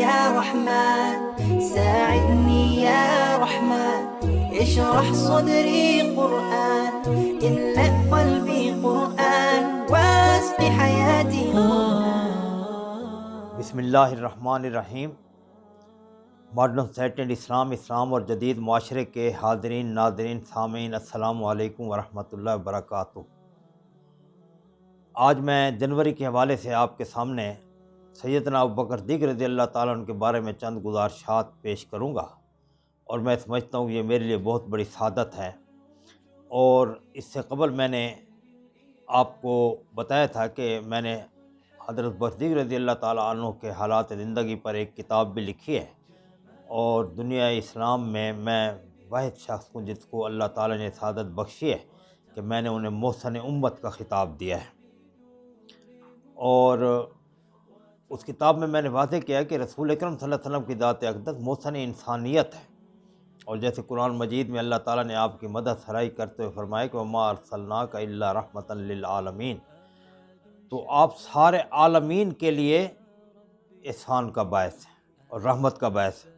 يا رحمن ساعدني يا رحمن اشرح صدري قرآن املأ قلبي قرآن واسق حياتي بسم اللہ الرحمن الرحیم۔ ماڈرن سیٹنڈ اسلام اور جدید معاشرے کے حاضرین، ناظرین، سامعین، السلام علیکم ورحمۃ اللہ وبرکاتہ۔ آج میں جنوری کے حوالے سے آپ کے سامنے سیدنا ابوبکر صدیق رضی اللہ تعالیٰ عنہ کے بارے میں چند گزارشات پیش کروں گا، اور میں سمجھتا ہوں یہ میرے لیے بہت بڑی سعادت ہے۔ اور اس سے قبل میں نے آپ کو بتایا تھا کہ میں نے حضرت ابوبکر صدیق رضی اللہ تعالیٰ عنہ کے حالات زندگی پر ایک کتاب بھی لکھی ہے، اور دنیا اسلام میں واحد شخص ہوں جس کو اللہ تعالیٰ نے سعادت بخشی ہے کہ میں نے انہیں محسن امت کا خطاب دیا ہے۔ اور اس کتاب میں نے واضح کیا کہ رسول اکرم صلی اللہ علیہ وسلم کی ذات اقدس محسن انسانیت ہے، اور جیسے قرآن مجید میں اللہ تعالیٰ نے آپ کی مدح سرائی کرتے ہوئے فرمایا کہ وما ارسلناک الا رحمۃ للعالمین، تو آپ سارے عالمین کے لیے احسان کا باعث ہے اور رحمت کا باعث ہے،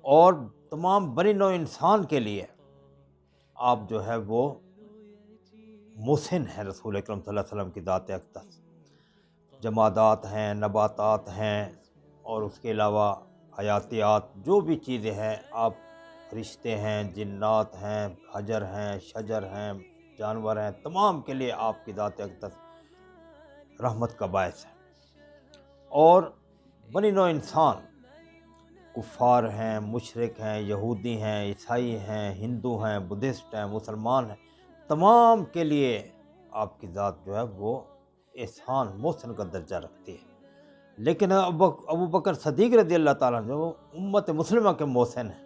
اور تمام بنی نوع انسان کے لیے آپ جو ہے وہ محسن ہیں۔ رسول اکرم صلی اللہ علیہ وسلم کی ذات اقدس جمادات ہیں، نباتات ہیں، اور اس کے علاوہ حیاتیات جو بھی چیزیں ہیں، آپ فرشتے ہیں، جنات ہیں، حجر ہیں، شجر ہیں، جانور ہیں، تمام کے لیے آپ کی ذات اقدس رحمت کا باعث ہے۔ اور بنی نوع انسان، کفار ہیں، مشرک ہیں، یہودی ہیں، عیسائی ہیں، ہندو ہیں، بدھسٹ ہیں، مسلمان ہیں، تمام کے لیے آپ کی ذات جو ہے وہ احسان محسن کا درجہ رکھتی ہے۔ لیکن ابوبکر صدیق رضی اللہ تعالیٰ جو امت مسلمہ کے محسن ہیں،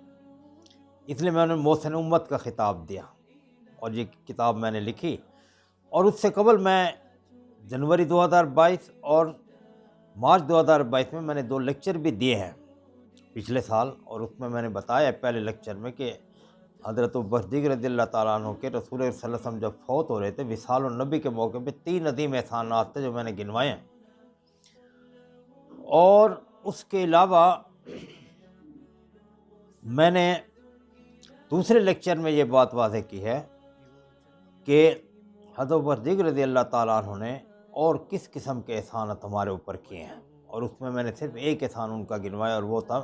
اس لیے میں نے محسن امت کا خطاب دیا، اور یہ کتاب میں نے لکھی۔ اور اس سے قبل میں جنوری 2022 اور مارچ 2022 میں نے 2 لیکچر بھی دیے ہیں پچھلے سال، اور اس میں نے بتایا پہلے لیکچر میں کہ حضرت ابوبکر صدیق رضی اللہ تعالیٰ عنہ کے رسول صلی اللہ علیہ وسلم جب فوت ہو رہے تھے وصال النبی کے موقع پہ 3 عظیم احسانات تھے جو میں نے گنوائے ہیں۔ اور اس کے علاوہ میں نے دوسرے لیکچر میں یہ بات واضح کی ہے کہ حضرت ابوبکر صدیق رضی اللہ تعالیٰ عنہ نے اور کس قسم کے احسانات ہمارے اوپر کیے ہیں، اور اس میں نے صرف ایک احسان ان کا گنوایا، اور وہ تھا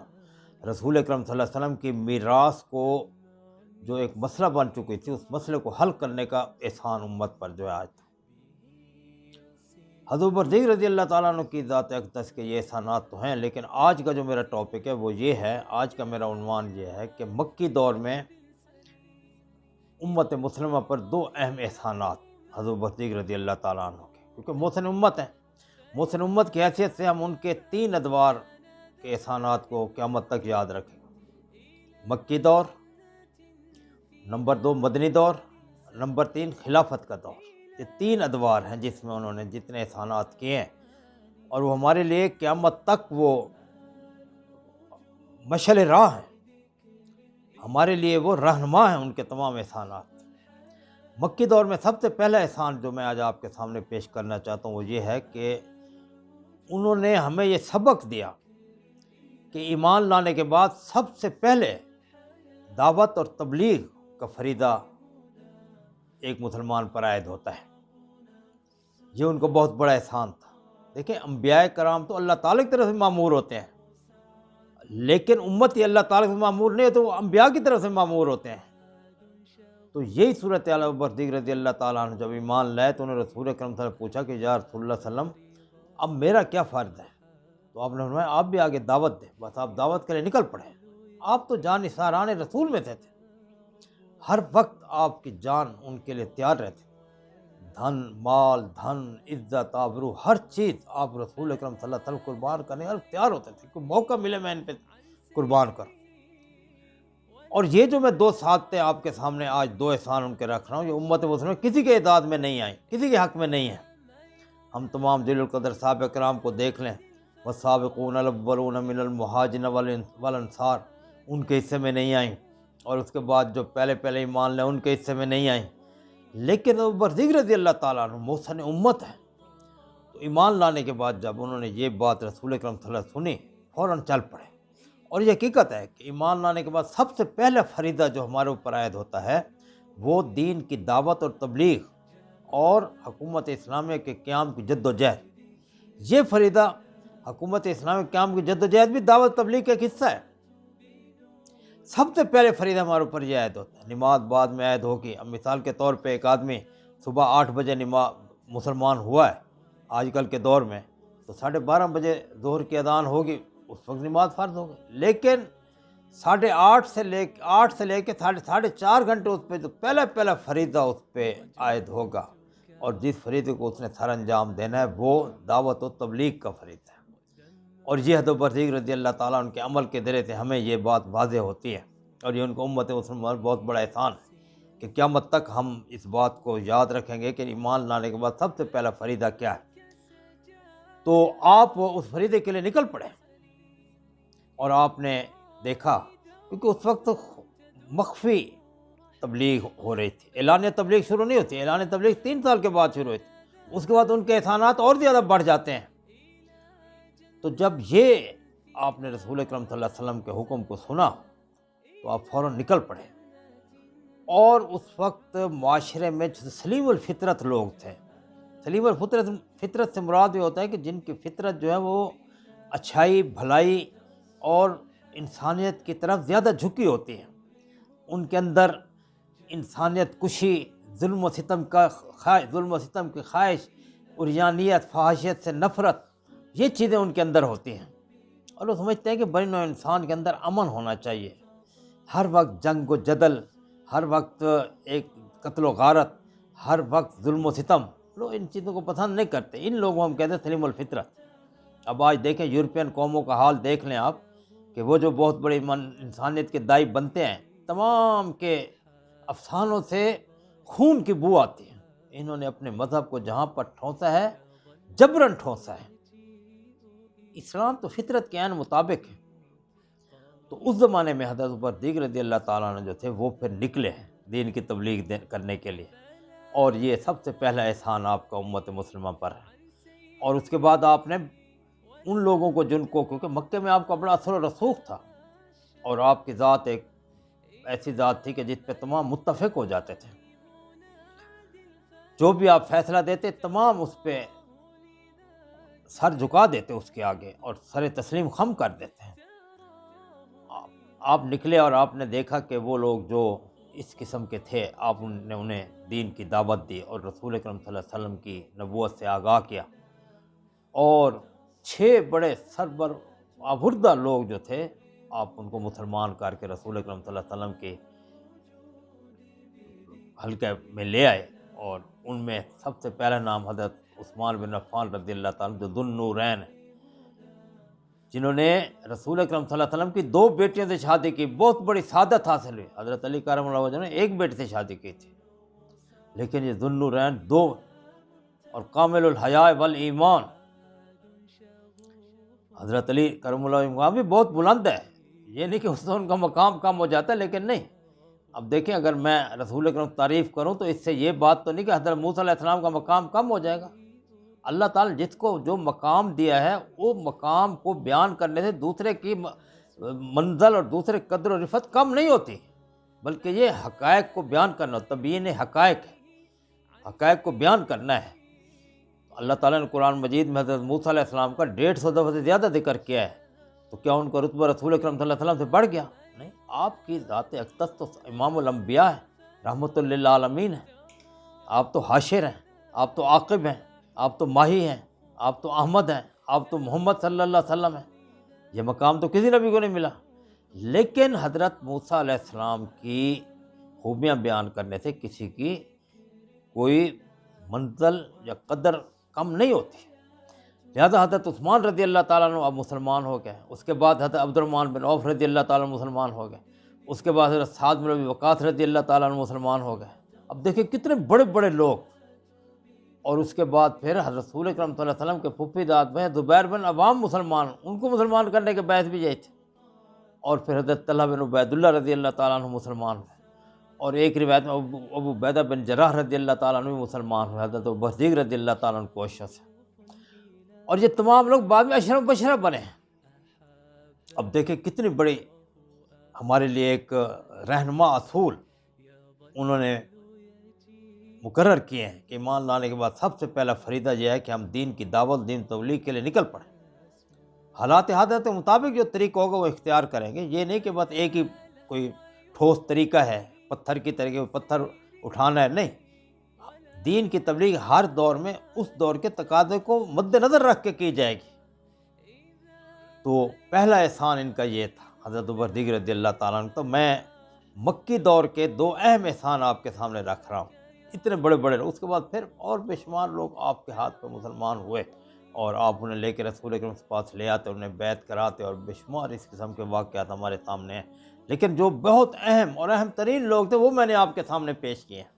رسول اکرم صلی اللہ علیہ وسلم کی میراث کو جو ایک مسئلہ بن چکی تھی، اس مسئلے کو حل کرنے کا احسان امت پر جو ہے آج تھا۔ حضرت ابوبکر صدیق رضی اللہ تعالیٰ عنہ کی ذات اقدس کے یہ احسانات تو ہیں، لیکن آج کا جو میرا ٹاپک ہے وہ یہ ہے، آج کا میرا عنوان یہ ہے کہ مکی دور میں امت مسلمہ پر 2 اہم احسانات حضرت ابوبکر صدیق رضی اللہ تعالیٰ عنہ کے، کیونکہ محسن امت ہیں، محسن امت کی حیثیت سے ہم ان کے 3 ادوار کے احسانات کو قیامت تک یاد رکھیں۔ مکی دور، نمبر 2 مدنی دور، نمبر 3 خلافت کا دور۔ یہ 3 ادوار ہیں جس میں انہوں نے جتنے احسانات کیے ہیں، اور وہ ہمارے لیے قیامت تک وہ مشعل راہ ہیں، ہمارے لیے وہ رہنما ہیں ان کے تمام احسانات۔ مکی دور میں سب سے پہلا احسان جو میں آج آپ کے سامنے پیش کرنا چاہتا ہوں وہ یہ ہے کہ انہوں نے ہمیں یہ سبق دیا کہ ایمان لانے کے بعد سب سے پہلے دعوت اور تبلیغ کا فریضہ ایک مسلمان پر عائد ہوتا ہے۔ یہ ان کو بہت بڑا احسان تھا۔ دیکھیں، انبیاء کرام تو اللہ تعالیٰ کی طرف سے مامور ہوتے ہیں، لیکن امتی اللہ تعالیٰ سے مامور نہیں ہے تو وہ انبیاء کی طرف سے مامور ہوتے ہیں۔ تو یہی صورتحال ابوبکر صدیق رضی اللہ تعالیٰ عنہ جب ایمان لائے تو انہوں نے رسول اکرم صلی اللہ علیہ وسلم پوچھا کہ یا رسول اللہ صلی اللہ علیہ وسلم اب میرا کیا فرض ہے؟ تو آپ نے فرمایا آپ بھی آگے دعوت دیں، بس آپ دعوت کے لیے نکل پڑے۔ آپ تو جان نثاران رسول میں سے تھے، ہر وقت آپ کی جان ان کے لیے تیار رہتے، دھن، مال، دھن، عزت، آبرو، ہر چیز آپ رسول اکرم صلی اللہ علیہ وسلم قربان کرنے اور تیار ہوتے تھے، کوئی موقع ملے میں ان پہ قربان کروں۔ اور یہ جو میں 2 سعادتیں آپ کے سامنے آج 2 احسان ان کے رکھ رہا ہوں، یہ امت مسلمہ کسی کے اعداد میں نہیں آئیں، کسی کے حق میں نہیں ہیں۔ ہم تمام جلیل القدر صحابہ کرام کو دیکھ لیں، والسابقون الاولون من المہاجرین والانصار، ان کے حصے میں نہیں آئیں، اور اس کے بعد جو پہلے ایمان لیں ان کے حصے میں نہیں آئیں۔ لیکن ابوبکر صدیق رضی اللہ تعالیٰ عنہ محسن امت ہے، تو ایمان لانے کے بعد جب انہوں نے یہ بات رسول اکرم صلی اللہ علیہ وسلم سنی فوراً چل پڑے۔ اور یہ حقیقت ہے کہ ایمان لانے کے بعد سب سے پہلا فریضہ جو ہمارے اوپر عائد ہوتا ہے وہ دین کی دعوت اور تبلیغ اور حکومت اسلامیہ کے قیام کی جد و جہد۔ یہ فریضہ حکومت اسلامیہ کے قیام کی جد و جہد بھی دعوت تبلیغ کا ایک حصہ ہے۔ سب سے پہلے فریضہ ہمارے اوپر یہ عائد ہوتا ہے، نماز بعد میں عائد ہوگی۔ اب مثال کے طور پہ ایک آدمی صبح 8 بجے مسلمان ہوا ہے آج کل کے دور میں، تو 12:30 بجے ظہر کی اذان ہوگی، اس وقت نماز فرض ہوگی۔ لیکن 8:30 سے لے کے 4:30 گھنٹے اس پہ جو پہلا فریضہ اس پہ عائد ہوگا، اور جس فریضے کو اس نے سر انجام دینا ہے وہ دعوت و تبلیغ کا فریضہ ہے۔ اور یہ حضرت صدیق رضی اللہ تعالیٰ عنہ کے عمل کے ذریعے سے ہمیں یہ بات واضح ہوتی ہے، اور یہ ان کو امت مسلمان بہت بڑا احسان ہے کہ قیامت تک ہم اس بات کو یاد رکھیں گے کہ ایمان لانے کے بعد سب سے پہلا فریضہ کیا ہے۔ تو آپ اس فریضے کے لیے نکل پڑے، اور آپ نے دیکھا کیونکہ اس وقت مخفی تبلیغ ہو رہی تھی، اعلانیہ تبلیغ شروع نہیں ہوتی، اعلانیہ تبلیغ 3 سال کے بعد شروع ہوئی تھی، اس کے بعد ان کے احسانات اور زیادہ بڑھ جاتے ہیں۔ تو جب یہ آپ نے رسول اکرم صلی اللہ علیہ وسلم کے حکم کو سنا تو آپ فوراً نکل پڑے، اور اس وقت معاشرے میں سلیم الفطرت لوگ تھے۔ سلیم فطرت سے مراد یہ ہوتا ہے کہ جن کی فطرت جو ہے وہ اچھائی، بھلائی اور انسانیت کی طرف زیادہ جھکی ہوتی ہے، ان کے اندر انسانیت کشی، ظلم و ستم کی خواہش، عریانیت، فحاشیت سے نفرت، یہ چیزیں ان کے اندر ہوتی ہیں، اور وہ سمجھتے ہیں کہ بنی نوع انسان کے اندر امن ہونا چاہیے۔ ہر وقت جنگ و جدل، ہر وقت ایک قتل و غارت، ہر وقت ظلم و ستم، لوگ ان چیزوں کو پسند نہیں کرتے، ان لوگوں ہم کہتے ہیں سلیم الفطرت۔ اب آج دیکھیں یورپین قوموں کا حال دیکھ لیں آپ، کہ وہ جو بہت بڑے انسانیت کے دائی بنتے ہیں، تمام کے افسانوں سے خون کی بو آتی ہے۔ انہوں نے اپنے مذہب کو جہاں پر ٹھونسا ہے، جبراً ٹھونسا ہے۔ اسلام تو فطرت کے عین مطابق ہے۔ تو اس زمانے میں حضرت صدیق رضی اللہ تعالیٰ عنہ جو تھے وہ پھر نکلے ہیں دین کی تبلیغ کرنے کے لیے، اور یہ سب سے پہلا احسان آپ کا امت مسلمہ پر ہے۔ اور اس کے بعد آپ نے ان لوگوں کو جن کو، کیونکہ مکے میں آپ کا بڑا اثر و رسوخ تھا، اور آپ کی ذات ایک ایسی ذات تھی کہ جس پہ تمام متفق ہو جاتے تھے، جو بھی آپ فیصلہ دیتے تمام اس پہ سر جھکا دیتے اس کے آگے، اور سر تسلیم خم کر دیتے ہیں۔ آپ نکلے اور آپ نے دیکھا کہ وہ لوگ جو اس قسم کے تھے، آپ نے انہیں دین کی دعوت دی اور رسول اکرم صلی اللہ علیہ وسلم کی نبوت سے آگاہ کیا، اور 6 بڑے سربر آوردہ لوگ جو تھے آپ ان کو مسلمان کر کے رسول اکرم صلی اللہ علیہ وسلم کے حلقے میں لے آئے، اور ان میں سب سے پہلا نام حضرت عثمان بن عفان رضی اللہ تعالیٰ جو ذو النورین ہیں، جنہوں نے رسول اکرم صلی اللہ علیہ وسلم کی 2 بیٹیوں سے شادی کی، بہت بڑی سعادت حاصل ہوئی۔ حضرت علی کرم اللہ وجہ نے 1 بیٹی سے شادی کی تھی، لیکن یہ ذو النورین 2، اور کامل الحیاء والایمان۔ حضرت علی کرم اللہ وجہ بھی بہت بلند ہے، یہ نہیں کہ اس سے ان کا مقام کم ہو جاتا ہے، لیکن نہیں۔ اب دیکھیں اگر میں رسول اکرم تعریف کروں تو اس سے یہ بات تو نہیں کہ حضرت موسیٰ علیہ السلام کا مقام کم ہو جائے گا۔ اللہ تعالیٰ جس کو جو مقام دیا ہے وہ مقام کو بیان کرنے سے دوسرے کی منزل اور دوسرے قدر و رفت کم نہیں ہوتی، بلکہ یہ حقائق کو بیان کرنا، تبیین حقائق ہے، حقائق کو بیان کرنا ہے۔ اللہ تعالیٰ نے قرآن مجید میں حضرت موسیٰ علیہ السلام کا 150 دفعہ سے زیادہ ذکر کیا ہے، تو کیا ان کا رتبہ رسول اکرم صلی اللہ علیہ وسلم سے بڑھ گیا؟ نہیں، آپ کی ذات اقدس تو امام الانبیاء ہے، رحمت للعالمین ہے، آپ تو حاشر ہیں، آپ تو عاقب ہیں، آپ تو ماہی ہیں، آپ تو احمد ہیں، آپ تو محمد صلی اللہ علیہ وسلم ہیں۔ یہ مقام تو کسی نبی کو نہیں ملا، لیکن حضرت موسیٰ علیہ السلام کی خوبیاں بیان کرنے سے کسی کی کوئی منزل یا قدر کم نہیں ہوتی۔ لہذا حضرت عثمان رضی اللہ تعالیٰ عنہ اب مسلمان ہو گئے، اس کے بعد حضرت عبد الرحمن بن عوف رضی اللہ تعالیٰ عنہ مسلمان ہو گئے، اس کے بعد حضرت سعد بن ابی وقاص رضی اللہ تعالیٰ عنہ مسلمان ہو گئے۔ اب دیکھیں کتنے بڑے بڑے لوگ، اور اس کے بعد پھر حضرت رسول اکرم صلی اللہ علیہ وسلم کے پھپھی داد میں زبیر بن عوام مسلمان، ان کو مسلمان کرنے کے باعث بھی یہی تھے، اور پھر حضرت طلحہ بن عبید اللہ رضی اللہ تعالیٰ عنہ مسلمان ہوئے، اور ایک روایت میں ابو عبیدہ بن جراح رضی اللہ تعالیٰ عنہ مسلمان ہوئے، حضرت ابو صدیق رضی اللہ تعالیٰ عنہ کو اشرف سے، اور یہ تمام لوگ بعد میں اشرف بشرف بنے ہیں۔ اب دیکھیں کتنی بڑی ہمارے لیے ایک رہنما اصول انہوں نے مقرر کیے ہیں کہ ایمان لانے کے بعد سب سے پہلا فریضہ یہ ہے کہ ہم دین کی دعوت، دین تبلیغ کے لیے نکل پڑیں، حالات حاضر کے مطابق جو طریقہ ہوگا وہ اختیار کریں گے۔ یہ نہیں کہ بس ایک ہی کوئی ٹھوس طریقہ ہے، پتھر کی طریقے پتھر اٹھانا ہے، نہیں، دین کی تبلیغ ہر دور میں اس دور کے تقاضے کو مد نظر رکھ کے کی جائے گی۔ تو پہلا احسان ان کا یہ تھا، حضرت ابو بکر صدیق رضی اللہ تعالیٰ عنہ۔ تو میں مکی دور کے 2 اہم احسان آپ کے سامنے رکھ رہا ہوں، اتنے بڑے بڑے، اس کے بعد پھر اور بے شمار لوگ آپ کے ہاتھ پہ مسلمان ہوئے اور آپ انہیں لے کے رسول اکرم کے پاس لے آتے، انہیں بیعت کراتے، اور بے شمار اس قسم کے واقعات ہمارے سامنے ہیں، لیکن جو بہت اہم اور اہم ترین لوگ تھے وہ میں نے آپ کے سامنے پیش کیے ہیں۔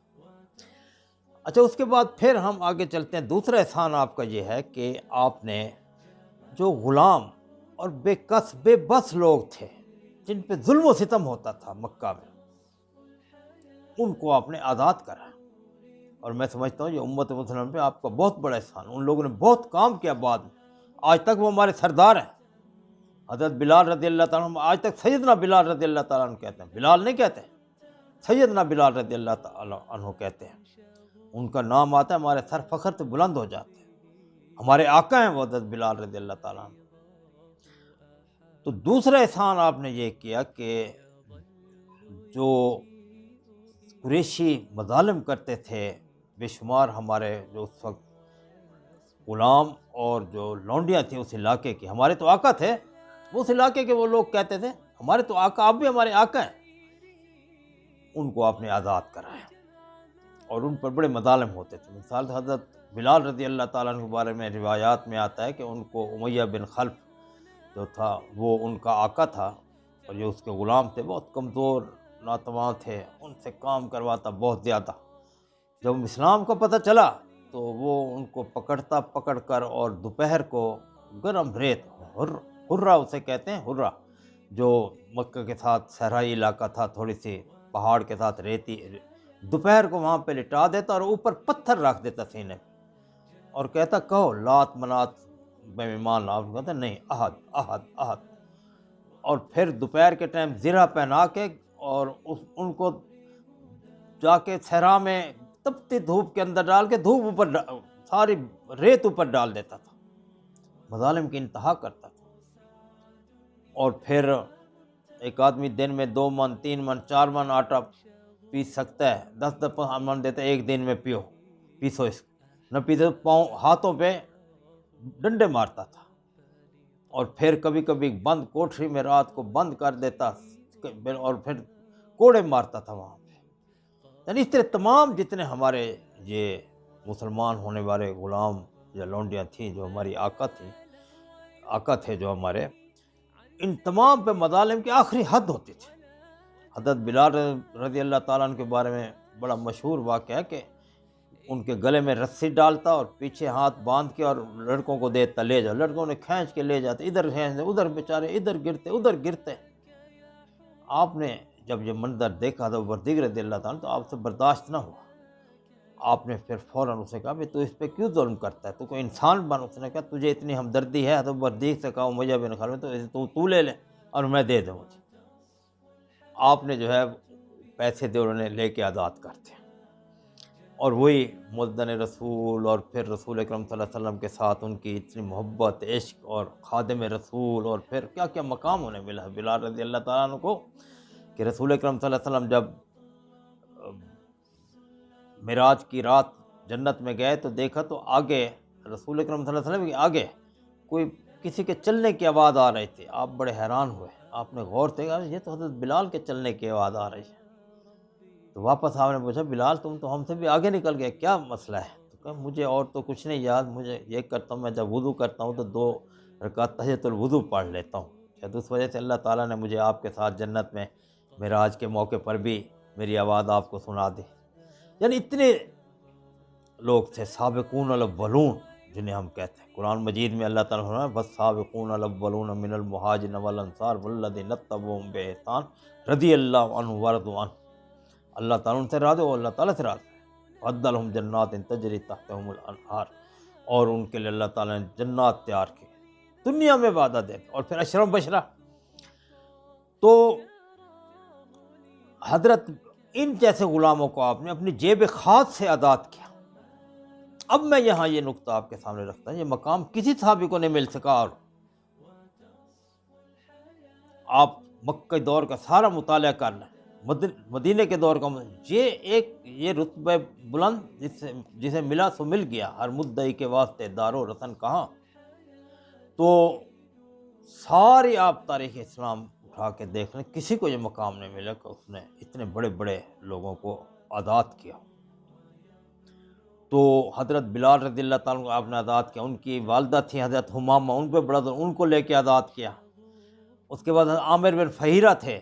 اچھا، اس کے بعد پھر ہم آگے چلتے ہیں۔ دوسرا احسان آپ کا یہ ہے کہ آپ نے جو غلام اور بے کس بے بس لوگ تھے جن پہ ظلم و ستم ہوتا تھا مکہ میں، ان کو آپ نے آزاد کرا، اور میں سمجھتا ہوں یہ امت مسلمہ پہ آپ کا بہت بڑا احسان۔ ان لوگوں نے بہت کام کیا بعد میں، آج تک وہ ہمارے سردار ہیں۔ حضرت بلال رضی اللہ تعالیٰ عنہ، آج تک سیدنا بلال رضی اللہ تعالیٰ عنہ کہتے ہیں، بلال نہیں کہتے، سیدنا بلال رضی اللہ تعالیٰ عنہ کہتے ہیں۔ ان کا نام آتا ہے ہمارے سر فخر سے بلند ہو جاتے ہیں، ہمارے آقا ہیں وہ حضرت بلال رضی اللہ تعالیٰ عنہ۔ تو دوسرا احسان آپ نے یہ کیا کہ جو قریشی مظالم کرتے تھے، بے شمار ہمارے جو اس وقت غلام اور جو لونڈیاں تھیں اس علاقے کی، ہمارے تو آقا تھے، اس علاقے کے وہ لوگ کہتے تھے ہمارے تو آقا، آپ بھی ہمارے آقا ہیں، ان کو آپ نے آزاد کرایا، اور ان پر بڑے مظالم ہوتے تھے۔ مثال حضرت بلال رضی اللہ تعالیٰ عنہ کے بارے میں روایات میں آتا ہے کہ ان کو امیہ بن خلف جو تھا وہ ان کا آقا تھا، اور جو اس کے غلام تھے بہت کمزور ناتواں تھے، ان سے کام کرواتا بہت زیادہ۔ جب اسلام کا پتہ چلا تو وہ ان کو پکڑ کر اور دوپہر کو گرم ریت، ہرہ اسے کہتے ہیں، ہرہ جو مکہ کے ساتھ صحرائی علاقہ تھا، تھوڑی سی پہاڑ کے ساتھ ریتی، دوپہر کو وہاں پہ لٹا دیتا اور اوپر پتھر رکھ دیتا سینے پہ، اور کہتا کہو لات منات میں ایمان لاؤ، کہتا نہیں، احد احد احد، اور پھر دوپہر کے ٹائم زرہ پہنا کے اور ان کو جا کے صحرا میں تپتی دھوپ کے اندر ڈال کے دھوپ اوپر ساری ریت اوپر ڈال دیتا تھا، مظالم کی انتہا کرتا تھا۔ اور پھر ایک آدمی دن میں 2 من 3 من 4 من آٹا پیس سکتا ہے، 10 من دیتے ایک دن میں پیسو اس کو، نہ پیتے پاؤں ہاتھوں پہ ڈنڈے مارتا تھا، اور پھر کبھی کبھی بند کوٹری میں رات کو بند کر دیتا اور پھر کوڑے مارتا تھا وہاں پہ۔ یعنی اس طرح تمام جتنے ہمارے یہ مسلمان ہونے والے غلام یا لونڈیاں تھیں جو ہماری آقا تھے جو ہمارے، ان تمام پہ مظالم کی آخری حد ہوتی تھی۔ حضرت بلال رضی اللہ تعالیٰ عنہ کے بارے میں بڑا مشہور واقعہ ہے کہ ان کے گلے میں رسی ڈالتا اور پیچھے ہاتھ باندھ کے اور لڑکوں کو دیتا، لے جاؤ، لڑکوں نے کھینچ کے لے جاتے، ادھر کھینچتے ادھر، بیچارے ادھر گرتے۔ آپ نے جب یہ منظر دیکھا تو ابو بکر صدیق رضی اللہ تعالیٰ تو آپ سے برداشت نہ ہوا، آپ نے پھر فوراً اسے کہا تو اس پہ کیوں ظلم کرتا ہے، تو کوئی انسان بن۔ اس نے کہا تجھے اتنی ہمدردی ہے، ابو بکر صدیق سے کہا امیہ بن خلف تو لے لے اور میں دے دوں مجھے۔ آپ نے جو ہے پیسے دے، انہوں نے لے کے آزاد کرتے، اور وہی مؤذن رسول اور پھر رسول اکرم صلی اللہ علیہ وسلم کے ساتھ ان کی اتنی محبت، عشق، اور خادم رسول، اور پھر کیا کیا مقام انہیں ملا بلال رضی اللہ تعالیٰ عنہ کو، کہ رسول اکرم صلی اللہ علیہ وسلم جب معراج کی رات جنت میں گئے تو دیکھا تو آگے رسول اکرم صلی اللہ علیہ وسلم کے آگے کوئی کسی کے چلنے کی آواز آ رہی تھی۔ آپ بڑے حیران ہوئے، آپ نے غور سے کہا یہ تو حضرت بلال کے چلنے کی آواز آ رہی ہے۔ تو واپس آپ نے پوچھا بلال تم تو ہم سے بھی آگے نکل گئے، کیا مسئلہ ہے؟ تو کہا مجھے اور تو کچھ نہیں یاد، مجھے یہ کرتا ہوں میں جب وضو کرتا ہوں تو 2 رکعت تحیۃ الوضو پڑھ لیتا ہوں، شاید اس وجہ سے اللہ تعالیٰ نے مجھے آپ کے ساتھ جنت میں معراج کے موقع پر بھی میری آواز آپ کو سنا دی۔ یعنی اتنے لوگ تھے سابقون الاولون جنہیں ہم کہتے ہیں۔ قرآن مجید میں اللہ تعالیٰ نے فرمایا والسابقون الاولون من المہاجرین والانصار والذین اتبعوہم بإحسان رضی اللہ عنہم ورضوا عنہ، اللہ تعالیٰ ان سے راضی ہو، اللہ تعالیٰ سے راضی ہے۔ وعد لہم جنات تجری تحتہم الانہار، اور ان کے لیے اللہ تعالیٰ نے جنات تیار کی، دنیا میں وعدہ دے، اور پھر اشرم بشرہ تو حضرت ان جیسے غلاموں کو آپ نے اپنی جیب خاص سے آزاد کیا۔ اب میں یہاں یہ نقطہ آپ کے سامنے رکھتا ہوں، یہ مقام کسی صحابی کو نہیں مل سکا، اور آپ مکہ دور کا سارا مطالعہ کر لیں، مدینے کے دور کا یہ رتبہ بلند جسے ملا سو مل گیا، ہر مدعی کے واسطے دار و رسن کہاں۔ تو ساری آپ تاریخ اسلام اٹھا کے دیکھ لیں، کسی کو یہ مقام نہیں ملا کہ اس نے اتنے بڑے بڑے لوگوں کو آزاد کیا۔ تو حضرت بلال رضی اللہ تعالیٰ کو آپ نے آزاد کیا، ان کی والدہ تھی حضرت حمامہ، ان پہ بڑا ان کو لے کے آزاد کیا۔ اس کے بعد عامر بن فہیرہ تھے،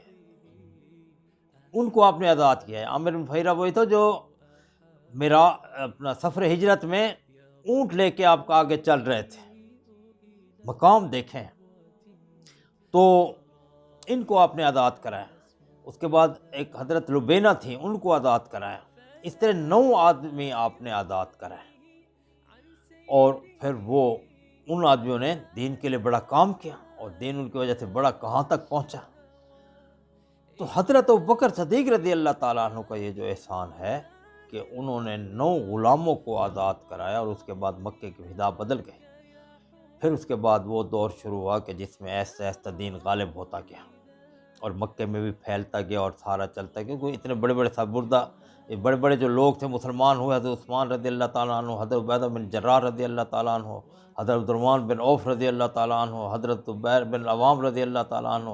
ان کو آپ نے آزاد کیا ہے۔ عامر بن فہیرہ وہی تھا جو میرا اپنا سفر ہجرت میں اونٹ لے کے آپ کا آگے چل رہے تھے، مقام دیکھیں۔ تو ان کو آپ نے آزاد کرایا۔ اس کے بعد ایک حضرت لبینہ تھی، ان کو آزاد کرایا۔ اس طرح 9 آدمی آپ نے آزاد کرائے، اور پھر وہ ان آدمیوں نے دین کے لیے بڑا کام کیا، اور دین ان کی وجہ سے بڑا کہاں تک پہنچا۔ تو حضرت ابوبکر صدیق رضی اللہ تعالیٰ عنہ کا یہ جو احسان ہے کہ انہوں نے 9 غلاموں کو آزاد کرایا، اور اس کے بعد مکے کی فضا بدل گئی۔ پھر اس کے بعد وہ دور شروع ہوا کہ جس میں ایسا ایسا دین غالب ہوتا گیا، اور مکے میں بھی پھیلتا گیا اور سارا چلتا گیا، کیونکہ اتنے بڑے بڑے سربردہ بڑے بڑے جو لوگ تھے مسلمان ہوئے، حضرت عثمان رضی اللہ تعالیٰ عنہ، حضرت عبیدہ بن جراح رضی اللہ تعالیٰ عنہ، حضرت عبدالرحمن بن عوف رضی اللہ تعالیٰ عنہ، حضرت زبیر بن عوام رضی اللہ تعالیٰ عنہ،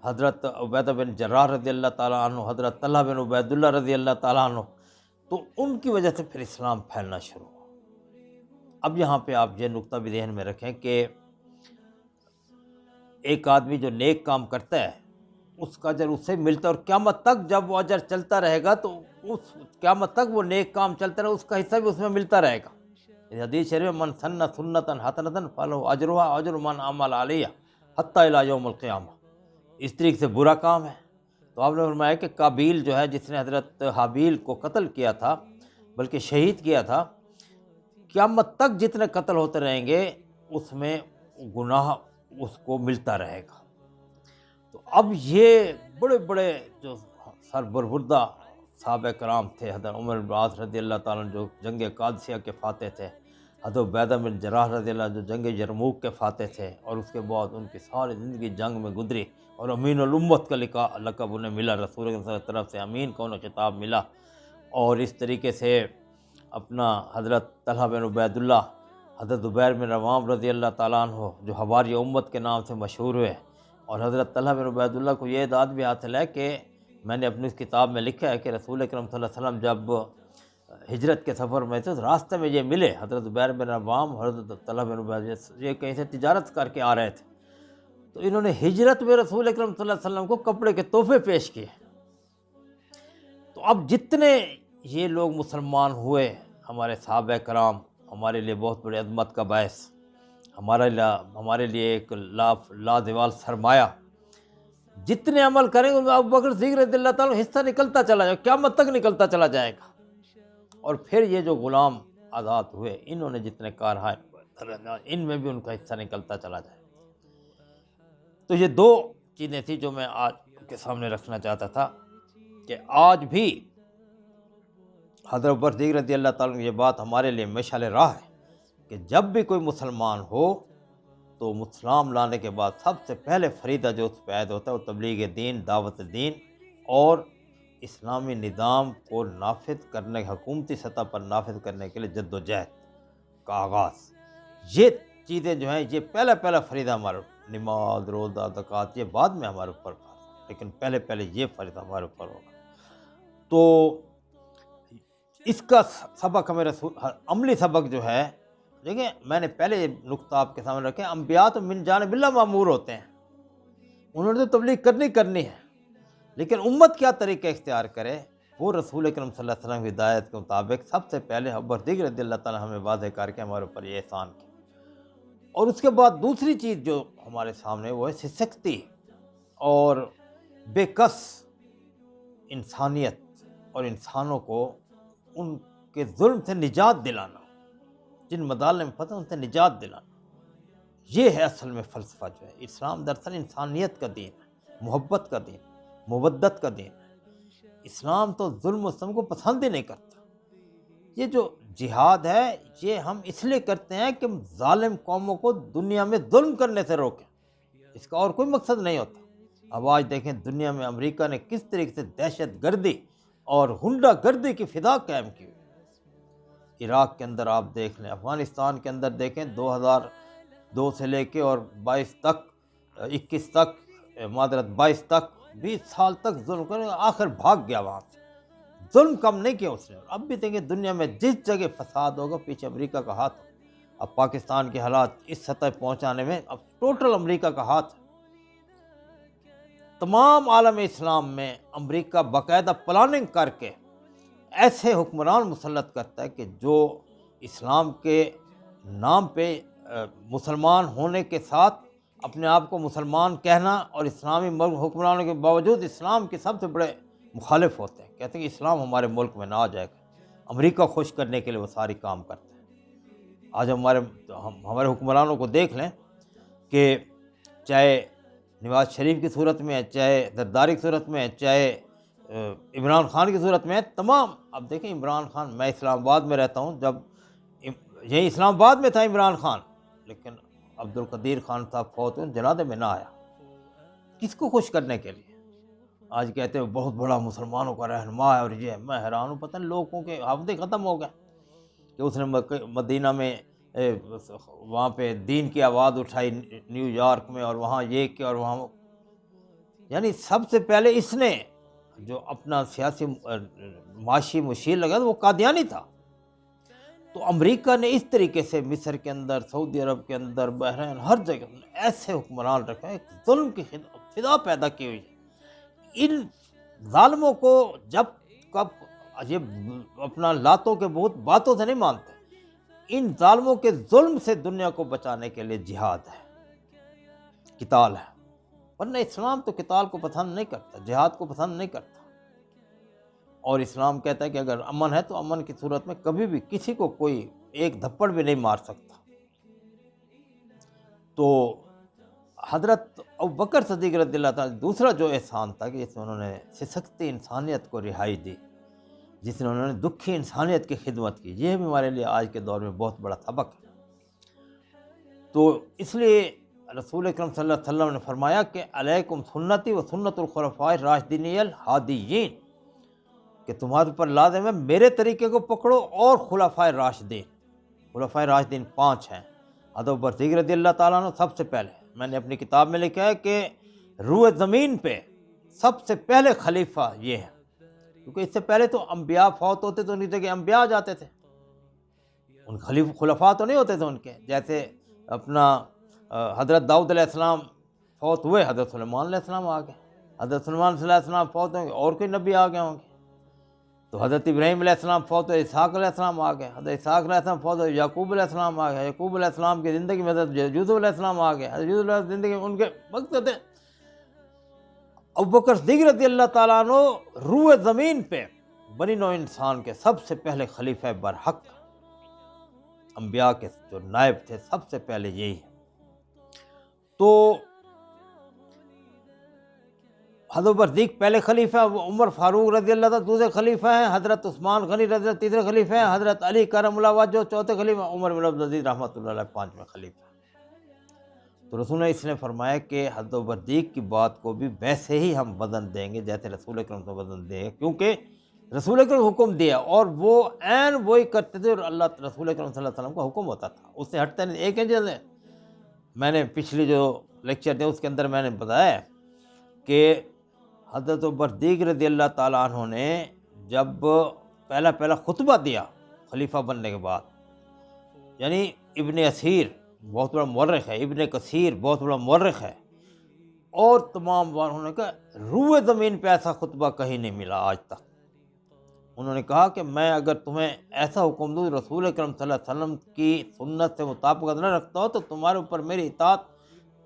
حضرت عبیدہ بن جراح رضی اللہ تعالیٰ عنہ، حضرت طلحہ بن عبید اللہ رضی اللہ تعالیٰ عنہ۔ تو ان کی وجہ سے پھر اسلام پھیلنا شروع ہوا۔ اب یہاں پہ آپ یہ نقطہ بھی ذہن میں رکھیں کہ ایک آدمی جو نیک کام کرتا ہے اس کا اجر اس سے ملتا ہے، اور قیامت تک جب وہ اجر چلتا رہے گا تو اس قیامت تک وہ نیک کام چلتا رہے، اس کا حصہ بھی اس میں ملتا رہے گا۔ حدیث شریف من سن سنتا حسنۃ فلہ اجرھا اجر من عمل علیہا حتی الی یوم القیامہ۔ اس طریقے سے برا کام ہے تو آپ نے فرمایا کہ قابیل جو ہے، جس نے حضرت حابیل کو قتل کیا تھا، بلکہ شہید کیا تھا، قیامت تک جتنے قتل ہوتے رہیں گے اس میں گناہ اس کو ملتا رہے گا۔ تو اب یہ بڑے بڑے جو سربردہ صحابہ کرام تھے، حضرت عمر بن العاص رضی اللہ تعالیٰ عنہ جو جنگ قادسیہ کے فاتح تھے، حضرت عبیدہ بن جراح رضی اللہ عنہ جو جنگ یرموک کے فاتح تھے، اور اس کے بعد ان کی ساری زندگی جنگ میں گزری، اور امین الامت کا لقب انہیں ملا، رسول اللہ صلی اللہ علیہ وسلم کی طرف سے امین کا انہیں خطاب ملا۔ اور اس طریقے سے اپنا حضرت طلحہ بن عبید اللہ، حضرت زبیر بن عوام رضی اللہ تعالیٰ عنہ جو حواری امت کے نام سے مشہور ہوئے، اور حضرت طلحہ بن عبید اللہ کو یہ اعداد بھی حاصل ہے کہ میں نے اپنی اس کتاب میں لکھا ہے کہ رسول اکرم صلی اللہ علیہ وسلم جب ہجرت کے سفر میں تھے، راستے میں یہ ملے حضرت زبیر بن عوام، حضرت طلحہ بن عبید، یہ کہیں سے تجارت کر کے آ رہے تھے، تو انہوں نے ہجرت میں رسول اکرم صلی اللہ علیہ وسلم کو کپڑے کے تحفے پیش کیے۔ تو اب جتنے یہ لوگ مسلمان ہوئے، ہمارے صحابہ کرام ہمارے لیے بہت بڑی عظمت کا باعث، ہمارے لیے ایک لازوال سرمایہ، جتنے عمل کریں گے ان میں ابوبکر صدیق رضی اللہ تعالیٰ حصہ نکلتا چلا جائے گا، قیامت تک نکلتا چلا جائے گا۔ اور پھر یہ جو غلام آزاد ہوئے، انہوں نے جتنے کارہائے ان میں بھی ان کا حصہ نکلتا چلا جائے گا۔ تو یہ 2 چیزیں تھیں جو میں آج کے سامنے رکھنا چاہتا تھا، کہ آج بھی حضرت ابوبکر صدیق رضی اللہ تعالیٰ کی یہ بات ہمارے لیے مشعل راہ ہے کہ جب بھی کوئی مسلمان ہو تو اسلام لانے کے بعد سب سے پہلے فریضہ جو اس پہ عائد ہوتا ہے وہ تبلیغ دین، دعوت دین، اور اسلامی نظام کو نافذ کرنے، حکومتی سطح پر نافذ کرنے کے لیے جد و جہد کا آغاز۔ یہ چیزیں جو ہیں یہ پہلا فریضہ ہمارے، نماز، روزہ، زکوٰۃ، یہ بعد میں ہمارے اوپر، لیکن پہلے یہ فریضہ ہمارے اوپر ہوگا۔ تو اس کا سبق ہمیں عملی سبق جو ہے، دیکھیں میں نے پہلے یہ نقطہ آپ کے سامنے رکھے، انبیاء تو من جانب اللہ مامور ہوتے ہیں، انہوں نے تو تبلیغ کرنی ہے، لیکن امت کیا طریقہ اختیار کرے، وہ رسول اکرم صلی اللہ علیہ وسلم کی ہدایت کے مطابق سب سے پہلے ابوبکر صدیق رضی اللہ تعالیٰ ہمیں واضح کر کے ہمارے اوپر یہ احسان کیا۔ اور اس کے بعد دوسری چیز جو ہمارے سامنے وہ ہے سختی اور بے کس انسانیت اور انسانوں کو ان کے ظلم سے نجات دلانا، جن مظالم میں پھنسے ان سے نجات دلانا۔ یہ ہے اصل میں فلسفہ جو ہے اسلام، دراصل انسانیت کا دین ہے، محبت کا دین، مودت کا دین ہے۔ اسلام تو ظلم و ستم کو پسند ہی نہیں کرتا۔ یہ جو جہاد ہے یہ ہم اس لیے کرتے ہیں کہ ظالم قوموں کو دنیا میں ظلم کرنے سے روکیں، اس کا اور کوئی مقصد نہیں ہوتا۔ اب آج دیکھیں دنیا میں امریکہ نے کس طریقے سے دہشت گردی اور ہنڈا گردی کی فضا قائم کی ہوئی۔ عراق کے اندر آپ دیکھ لیں، افغانستان کے اندر دیکھیں، 2002 سے لے کے اور 22 تک، 21 تک، معذرت 22 تک، 20 سال تک ظلم کر آخر بھاگ گیا وہاں سے۔ ظلم کم نہیں کیا اس نے۔ اب بھی دیکھیں دنیا میں جس جگہ فساد ہوگا پیچھے امریکہ کا ہاتھ ہے۔ اب پاکستان کے حالات اس سطح پہنچانے میں اب ٹوٹل امریکہ کا ہاتھ ہے۔ تمام عالم اسلام میں امریکہ باقاعدہ پلاننگ کر کے ایسے حکمران مسلط کرتا ہے کہ جو اسلام کے نام پہ مسلمان ہونے کے ساتھ اپنے آپ کو مسلمان کہنا اور اسلامی حکمرانوں کے باوجود اسلام کے سب سے بڑے مخالف ہوتے ہیں، کہتے ہیں کہ اسلام ہمارے ملک میں نہ آ جائے گا۔ امریکہ خوش کرنے کے لیے وہ ساری کام کرتے ہیں۔ آج ہمارے حکمرانوں کو دیکھ لیں کہ چاہے نواز شریف کی صورت میں ہے، چاہے زرداری کی صورت میں ہے، چاہے عمران خان کی صورت میں ہے، تمام اب دیکھیں عمران خان، میں اسلام آباد میں رہتا ہوں، جب یہی اسلام آباد میں تھا عمران خان، لیکن عبدالقدیر خان صاحب فوت ہوئے، جنازے میں نہ آیا۔ کس کو خوش کرنے کے لیے؟ آج کہتے ہیں بہت بڑا مسلمانوں کا رہنما ہے اور یہ ہے۔ میں حیران ہوں، پتہ نہیں لوگوں کے حافظے ختم ہو گئے کہ اس نے مدینہ میں وہاں پہ دین کی آواز اٹھائی، نیو یارک میں، اور وہاں یہ کہ اور وہاں، یعنی سب سے پہلے اس نے جو اپنا سیاسی معاشی مشیر لگا وہ قادیانی تھا۔ تو امریکہ نے اس طریقے سے مصر کے اندر، سعودی عرب کے اندر، بحرین، ہر جگہ ایسے حکمران رکھا ہے، ظلم کی فضا پیدا کی ہوئی ہے۔ ان ظالموں کو جب کب یہ اپنا لاتوں کے بہت باتوں سے نہیں مانتے، ان ظالموں کے ظلم سے دنیا کو بچانے کے لیے جہاد ہے، قتال ہے۔ ورنہ اسلام تو قتال کو پسند نہیں کرتا، جہاد کو پسند نہیں کرتا۔ اور اسلام کہتا ہے کہ اگر امن ہے تو امن کی صورت میں کبھی بھی کسی کو کوئی ایک دھپڑ بھی نہیں مار سکتا۔ تو حضرت ابوبکر صدیق رضی اللہ تعالیٰ دوسرا جو احسان تھا کہ جس میں انہوں نے سسکتی انسانیت کو رہائی دی، جس نے انہوں نے دکھی انسانیت کی خدمت کی، یہ بھی ہمارے لیے آج کے دور میں بہت بڑا سبق ہے۔ تو اس لیے رسول اکرم صلی اللہ علیہ وسلم نے فرمایا کہ علیکم سنتی و سنت الخلفاء الراشدین الہادیین، کہ تمہارے اوپر لازم ہے میرے طریقے کو پکڑو اور خلفائے راشدین۔ خلفائے راشدین 5 ہیں۔ حضرت ابوبکر صدیق رضی اللہ تعالیٰ عنہ سب سے پہلے، میں نے اپنی کتاب میں لکھا ہے کہ روئے زمین پہ سب سے پہلے خلیفہ یہ ہے، کیونکہ اس سے پہلے تو انبیاء فوت ہوتے تو ان کی جگہ انبیاء آ جاتے تھے، ان خلفاء تو نہیں ہوتے تھے ان کے۔ جیسے اپنا حضرت داؤد علیہ السلام فوت ہوئے، حضرت سلیمان علیہ السلام آ گئے، حضرت سلیمان علیہ السلام فوت ہوں گے اور کوئی نبی آ گئے ہوں گے۔ تو حضرت ابراہیم علیہ السلام فوت ہوئے، اسحاق علیہ السلام آ گئے، حضرت اسحاق علیہ السلام فوت ہوئے، یعقوب علیہ السلام آ گئے، یعقوب علیہ السلام کی زندگی میں حضرت یوسف علیہ السلام آ گئے، حضرت یوسف علیہ السلام زندگی میں ان کے مقصد ہے۔ ابوبکر صدیق رضی اللہ تعالیٰ عنہ روئے زمین پہ بنی نوع انسان کے سب سے پہلے خلیفہ برحق، انبیاء کے جو نائب تھے سب سے پہلے یہی ہے۔ تو حضرت صدیق پہلے خلیفہ، عمر فاروق رضی اللہ تعالیٰ دوسرے خلیفہ ہیں، حضرت عثمان غنی رضی اللہ تیسرے خلیفہ ہیں، حضرت علی کرم اللہ وجہہ چوتھے خلیفہ، عمر بن عبد العزیز رحمۃ اللہ علیہ 5ویں خلیفہ۔ تو رسول نے اس نے فرمایا کہ حضرت صدیق کی بات کو بھی ویسے ہی ہم وزن دیں گے جیسے رسول اکرم کو وزن دیں گے، کیونکہ رسول اکرم حکم دیا اور وہ عین وہی کرتے تھے، اور اللہ رسول اکرم صلی اللہ علیہ وسلم کا حکم ہوتا تھا، اس سے ہٹتے نہیں۔ ایک جیسے میں نے پچھلی جو لیکچر دیا اس کے اندر میں نے بتایا کہ حضرت صدیق رضی اللہ تعالیٰ عنہ نے جب پہلا خطبہ دیا خلیفہ بننے کے بعد، یعنی ابن اسیر بہت بڑا مورخ ہے، ابن کثیر بہت بڑا مورخ ہے، اور تمام بار انہوں نے کہا روئے زمین پہ ایسا خطبہ کہیں نہیں ملا آج تک۔ انہوں نے کہا کہ میں اگر تمہیں ایسا حکم دوں رسول اکرم صلی اللہ علیہ وسلم کی سنت سے مطابقت نہ رکھتا ہو تو تمہارے اوپر میری اطاعت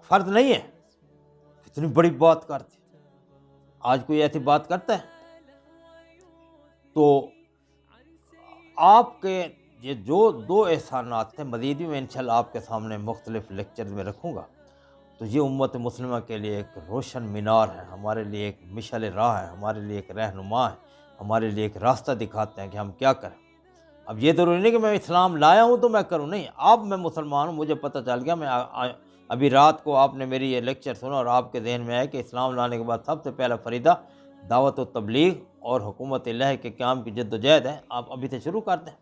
فرض نہیں ہے۔ کتنی بڑی بات کرتی، آج کوئی ایسی بات کرتا ہے؟ تو آپ کے یہ جو دو احسانات تھے مزید بھی میں انشاءاللہ آپ کے سامنے مختلف لیکچرز میں رکھوں گا، تو یہ امت مسلمہ کے لیے ایک روشن مینار ہے، ہمارے لیے ایک مشعل راہ ہے، ہمارے لیے ایک رہنما ہے، ہمارے لیے ایک راستہ دکھاتے ہیں کہ ہم کیا کریں۔ اب یہ ضروری نہیں کہ میں اسلام لایا ہوں تو میں کروں، نہیں، اب میں مسلمان ہوں، مجھے پتہ چل گیا، میں ابھی رات کو آپ نے میری یہ لیکچر سنا اور آپ کے ذہن میں آیا کہ اسلام لانے کے بعد سب سے پہلا فریضہ دعوت و تبلیغ اور حکومت الہ کے قیام کی جد و جہد ہے، آپ ابھی سے شروع کر دیں۔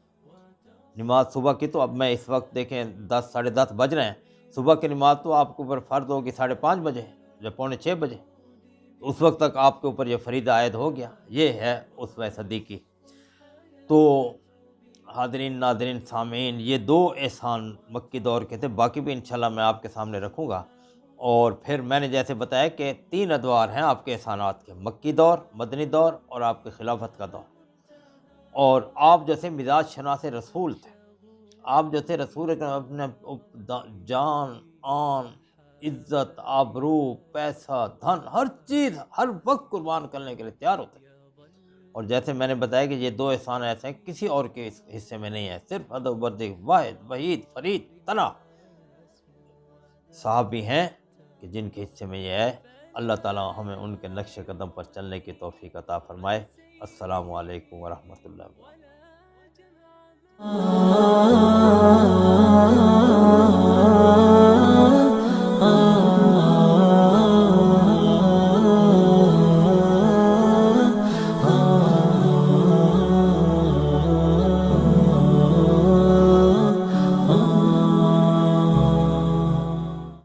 نماز صبح کی تو اب میں اس وقت دیکھیں 10 ساڑھے 10 بج رہے ہیں، صبح کی نماز تو آپ کے اوپر فرض ہوگی 5:30 بجے یا 5:45 بجے، اس وقت تک آپ کے اوپر یہ فریضہ عائد ہو گیا، یہ ہے اسوہ صدیقی۔ تو حاضرین ناظرین سامعین، یہ دو احسان مکی دور کے تھے، باقی بھی انشاءاللہ میں آپ کے سامنے رکھوں گا۔ اور پھر میں نے جیسے بتایا کہ 3 ادوار ہیں آپ کے احسانات کے، مکی دور، مدنی دور اور آپ کے خلافت کا دور۔ اور آپ جیسے مزاج شناس رسول تھے، آپ جو تھے رسول کے اپنے جان، آن، عزت، آبرو، پیسہ، دھن، ہر چیز ہر وقت قربان کرنے کے لیے تیار ہوتے ہیں۔ اور جیسے میں نے بتایا کہ یہ دو احسان ایسے ہیں کسی اور کے حصے میں نہیں ہے، صرف حد و بردی واحد وحید فرید تنہا صاحب بھی ہیں کہ جن کے حصے میں یہ ہے۔ اللہ تعالیٰ ہمیں ان کے نقش قدم پر چلنے کی توفیق عطا فرمائے۔ السلام علیکم ورحمۃ اللہ وبرکاتہ۔